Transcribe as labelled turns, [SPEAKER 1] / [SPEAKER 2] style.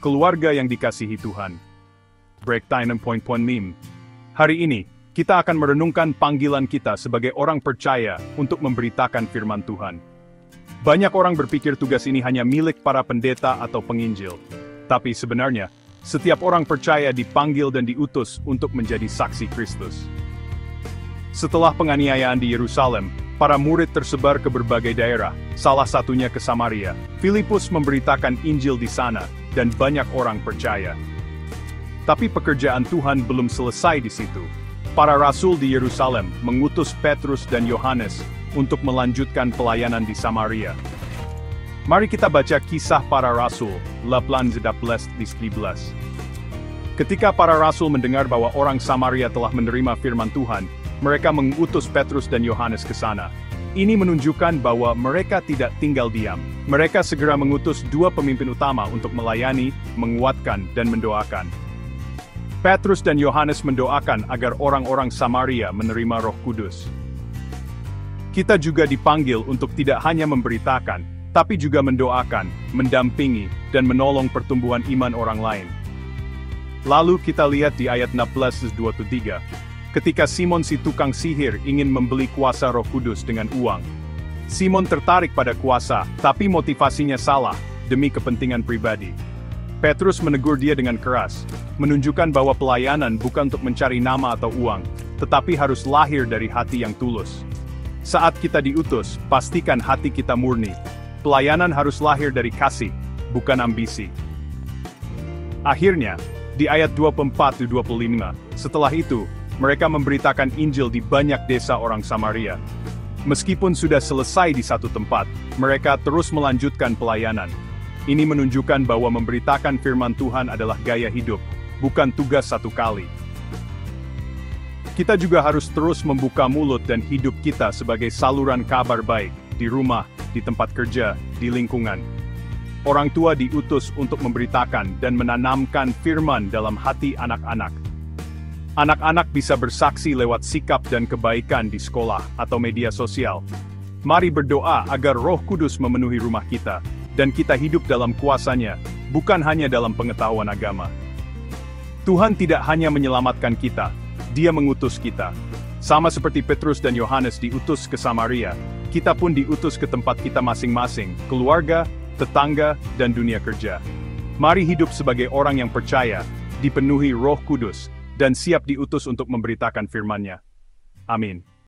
[SPEAKER 1] keluarga yang dikasihi Tuhan. Break time point meme. Hari ini, kita akan merenungkan panggilan kita sebagai orang percaya untuk memberitakan firman Tuhan. Banyak orang berpikir tugas ini hanya milik para pendeta atau penginjil. Tapi sebenarnya, setiap orang percaya dipanggil dan diutus untuk menjadi saksi Kristus. Setelah penganiayaan di Yerusalem, para murid tersebar ke berbagai daerah, salah satunya ke Samaria. Filipus memberitakan Injil di sana, dan banyak orang percaya. Tapi pekerjaan Tuhan belum selesai di situ. Para rasul di Yerusalem mengutus Petrus dan Yohanes untuk melanjutkan pelayanan di Samaria. Mari kita baca kisah para rasul, 18-19. Ketika para rasul mendengar bahwa orang Samaria telah menerima firman Tuhan, mereka mengutus Petrus dan Yohanes ke sana. Ini menunjukkan bahwa mereka tidak tinggal diam. Mereka segera mengutus dua pemimpin utama untuk melayani, menguatkan, dan mendoakan. Petrus dan Yohanes mendoakan agar orang-orang Samaria menerima Roh Kudus. Kita juga dipanggil untuk tidak hanya memberitakan, tapi juga mendoakan, mendampingi, dan menolong pertumbuhan iman orang lain. Lalu kita lihat di ayat 16-23, ketika Simon si tukang sihir ingin membeli kuasa Roh Kudus dengan uang. Simon tertarik pada kuasa, tapi motivasinya salah, demi kepentingan pribadi. Petrus menegur dia dengan keras, menunjukkan bahwa pelayanan bukan untuk mencari nama atau uang, tetapi harus lahir dari hati yang tulus. Saat kita diutus, pastikan hati kita murni. Pelayanan harus lahir dari kasih, bukan ambisi. Akhirnya, di ayat 24-25, setelah itu, mereka memberitakan Injil di banyak desa orang Samaria. Meskipun sudah selesai di satu tempat, mereka terus melanjutkan pelayanan. Ini menunjukkan bahwa memberitakan firman Tuhan adalah gaya hidup, bukan tugas satu kali. Kita juga harus terus membuka mulut dan hidup kita sebagai saluran kabar baik, di rumah, di tempat kerja, di lingkungan. Orang tua diutus untuk memberitakan dan menanamkan firman dalam hati anak-anak. Anak-anak bisa bersaksi lewat sikap dan kebaikan di sekolah atau media sosial. Mari berdoa agar Roh Kudus memenuhi rumah kita, dan kita hidup dalam kuasa-Nya, bukan hanya dalam pengetahuan agama. Tuhan tidak hanya menyelamatkan kita, Dia mengutus kita. Sama seperti Petrus dan Yohanes diutus ke Samaria, kita pun diutus ke tempat kita masing-masing, keluarga, tetangga, dan dunia kerja. Mari hidup sebagai orang yang percaya, dipenuhi Roh Kudus, dan siap diutus untuk memberitakan firman-Nya. Amin.